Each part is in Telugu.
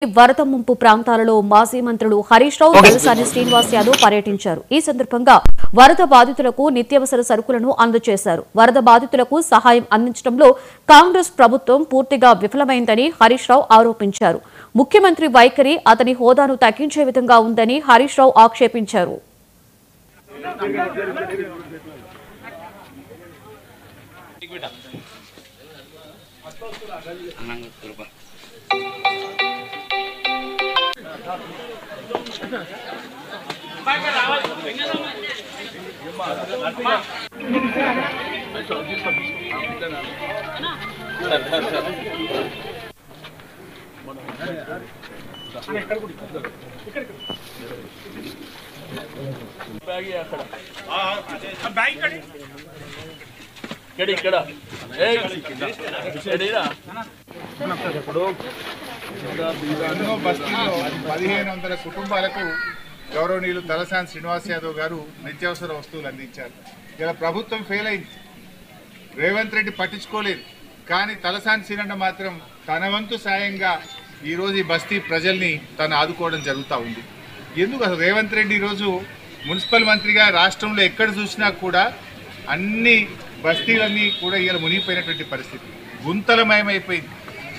వరద ముంపు ప్రాంతాలలో మాజీ మంత్రులు హరీష్ రావు, తలసాని శ్రీనివాస్ యాదవ్ పర్యటించారు. ఈ సందర్భంగా వరద బాధితులకు నిత్యావసర సరుకులను అందజేశారు. వరద బాధితులకు సహాయం అందించడంలో కాంగ్రెస్ ప్రభుత్వం పూర్తిగా విఫలమైందని హరీష్ రావు ఆరోపించారు. ముఖ్యమంత్రి వైఖరి అతని హోదాను తగ్గించే విధంగా ఉందని హరీష్ రావు ఆక్షేపించారు. బస్తీలో 1500 కుటుంబాలకు గౌరవనీయులు తలసాని శ్రీనివాస్ యాదవ్ గారు నిత్యావసర వస్తువులు అందించారు. ఇలా ప్రభుత్వం ఫెయిల్ అయింది, రేవంత్ రెడ్డి పట్టించుకోలేదు. కానీ తలసాని శ్రీనన్న మాత్రం తన వంతు సాయంగా ఈరోజు ఈ బస్తీ ప్రజల్ని తను ఆదుకోవడం జరుగుతూ ఉంది. ఎందుకు అసలు రేవంత్ రెడ్డి ఈరోజు మున్సిపల్ మంత్రిగా రాష్ట్రంలో ఎక్కడ చూసినా కూడా అన్ని బస్తీలన్నీ కూడా ఇలా మునిగిపోయినటువంటి పరిస్థితి, గుంతలమయమైపోయింది.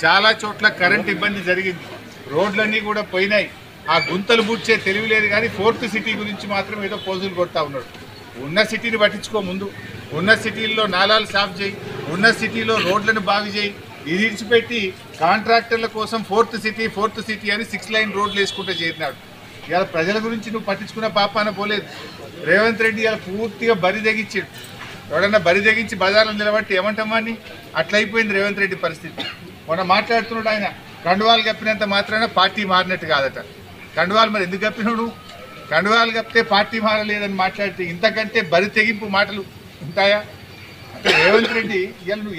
చాలా చోట్ల కరెంట్ ఇబ్బంది జరిగింది, రోడ్లన్నీ కూడా పోయినాయి. ఆ గుంతలు బూడ్చే తెలివి లేదు. కానీ ఫోర్త్ సిటీ గురించి మాత్రం ఏదో పోజులు కొడతా ఉన్నాడు. ఉన్న సిటీని పట్టించుకో, ముందు ఉన్న సిటీల్లో నాలాలు సాఫ్ చేయి, ఉన్న సిటీలో రోడ్లను బాగు చేయి. ఇది ఇడిచిపెట్టి కాంట్రాక్టర్ల కోసం ఫోర్త్ సిటీ అని 6 లైన్ రోడ్లు వేసుకుంటూ చేరినాడు. ఇలా ప్రజల గురించి నువ్వు పట్టించుకున్న పాపాన పోలేదు. రేవంత్ రెడ్డి ఇలా పూర్తిగా బరి తెగించాడు. ఎవడన్నా బరి తెగించి బజార్లో నిలబట్టి ఏమంటామని అట్లయిపోయింది రేవంత్ రెడ్డి పరిస్థితి. మొన్న మాట్లాడుతున్నాడు ఆయన, కండువాలు కప్పినంత మాత్రాన పార్టీ మారినట్టు కాదట. కండువాలు మరి ఎందుకు కప్పినాడు? కండువాలు కప్పితే పార్టీ మారలేదని మాట్లాడితే ఇంతకంటే బరి తెగింపు మాటలు ఉంటాయా? అంటే రేవంత్ రెడ్డి ఇవాళ నువ్వు